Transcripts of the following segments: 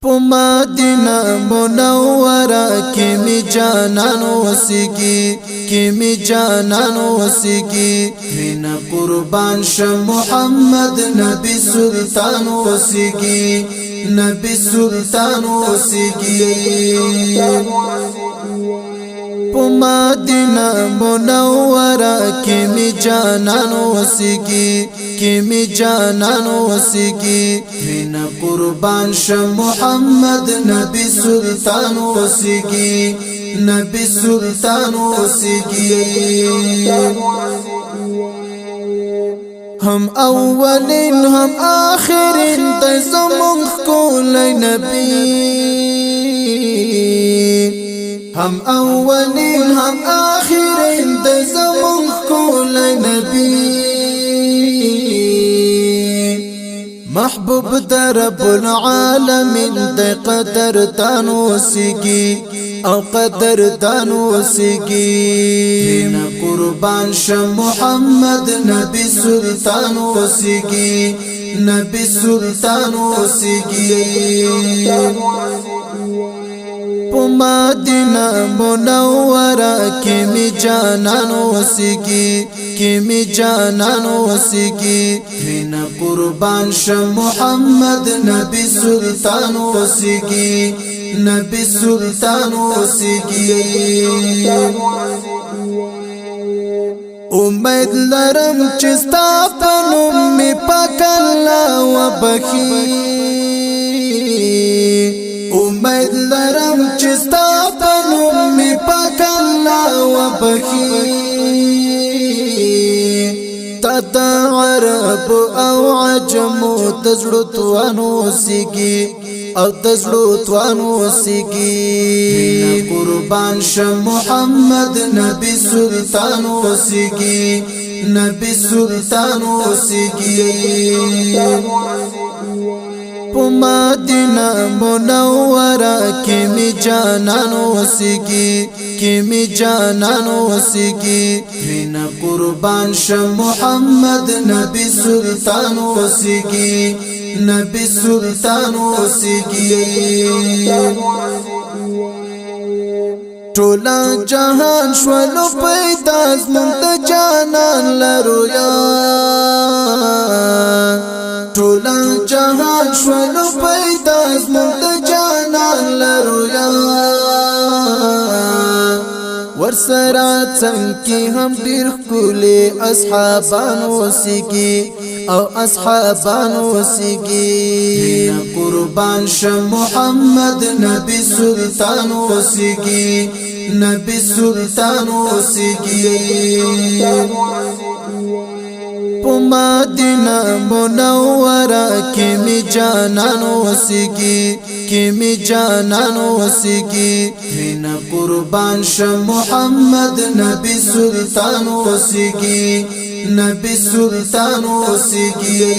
مدینہ منورہ کی می جانان وسیگی کی می جانان وسیگی مینا قربان ش محمد نبی سلطان وسیگی نبی سلطان وسیگی مدینہ منورہ کی می جانان وسیگی کی می جانان وسیگی مینا قربان ش محمد نبی سلطان وسیگی نبی سلطان وسیگی هم اولین هم آخرین تزمون کولی نبی هم اولین هم آخرین تزمون کولی نبی محبوب در رب العالمین دی قدر تانوسیگی او قدر تانوسیگی مینا قربان ش محمد نبی سلطان وسیگی نبی سلطان وسیگی مدینہ منورہ کی می جانان وسیگی کی می جانان وسیگی مینا قربان ش محمد نبی سلطان وسیگی نبی سلطان وسیگی امید لرم چستا پنم می پاک اللہ و بخی امید لرم چستا پنم می پاک اللہ و بخی تا عرب او عجم تزړو توانو سیگی او تزړو توانو سیگی قربان ش محمد نبی سلطان وسیگی نبی سلطان وسیگی مدینہ منورہ کی می جانان وسیگی کی می جانان وسیگی مینا قربان ش محمد نبی سلطان وسیگی نبی سلطان وسیگی ټولا جهان شولو پیدا زمون ته جانان لرویا ټولا جهان شولو پیدا زمون ته جانان لرویا ورسرا څنګه هم ډیر کولې اصحابان وسیگی او اصحابان وسیگی قربان ش محمد نبی سلطان وسیگی نبی سلطان وسیگی مدینہ منورہ کی می جانان وسیگی کی می جانان وسیگی مینا قربان ش محمد نبی سلطان وسیگی نبی سلطان وسیگی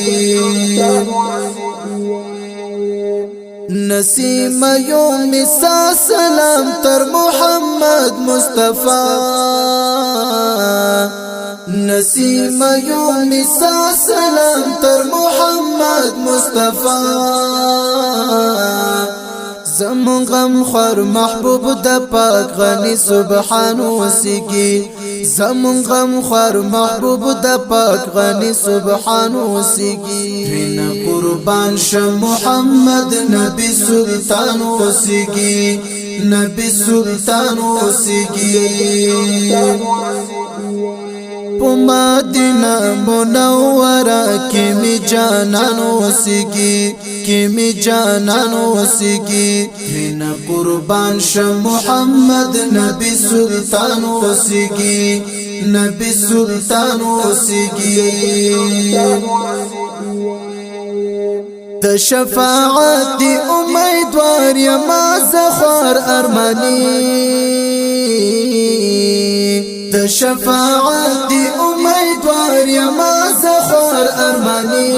نسیم یوم سا سلام تر محمد مصطفی نسیم یوم سا سلام تر محمد مصطفی زمون غم خور محبوب د پاک غنی سبحان وسیگی زمون غم خور محبوب د پاک غنی سبحان وسیگی مینا قربان ش محمد نبی سلطان وسیگی نبی سلطان وسیگی مدینہ منورہ کی می جانان وسیگی کی می جانان وسیگی مینا قربان ش محمد نبی سلطان وسیگی نبی سلطان وسیگی د شفاعت امیدوار یما زخوار ارمانی د شفاعت امیدوار یما زخوار ارمانی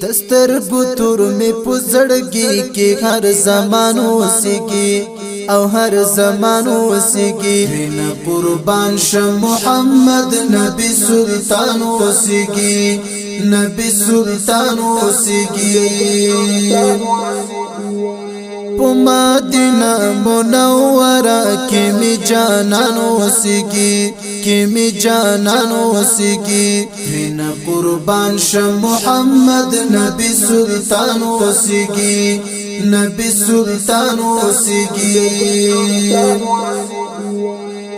دستر بطور میں پزړګي کې هر زمان وسیگی او هر زمان وسیږي ترنا قربان شه محمد نبی سلطان وسیږي نبی سلطان وسیږي په مدینه منوره کې می جانان وسیږي کې می جانان وسیږي ترنا قربان شه محمد نبی سلطان وسیږي نبی سلطان وسیږي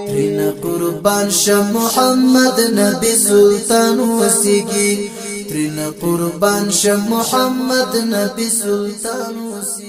ترنا قربان شه محمد نبی سلطان وسیږي ترنا قربان شه محمد نبی سلطان وسیږي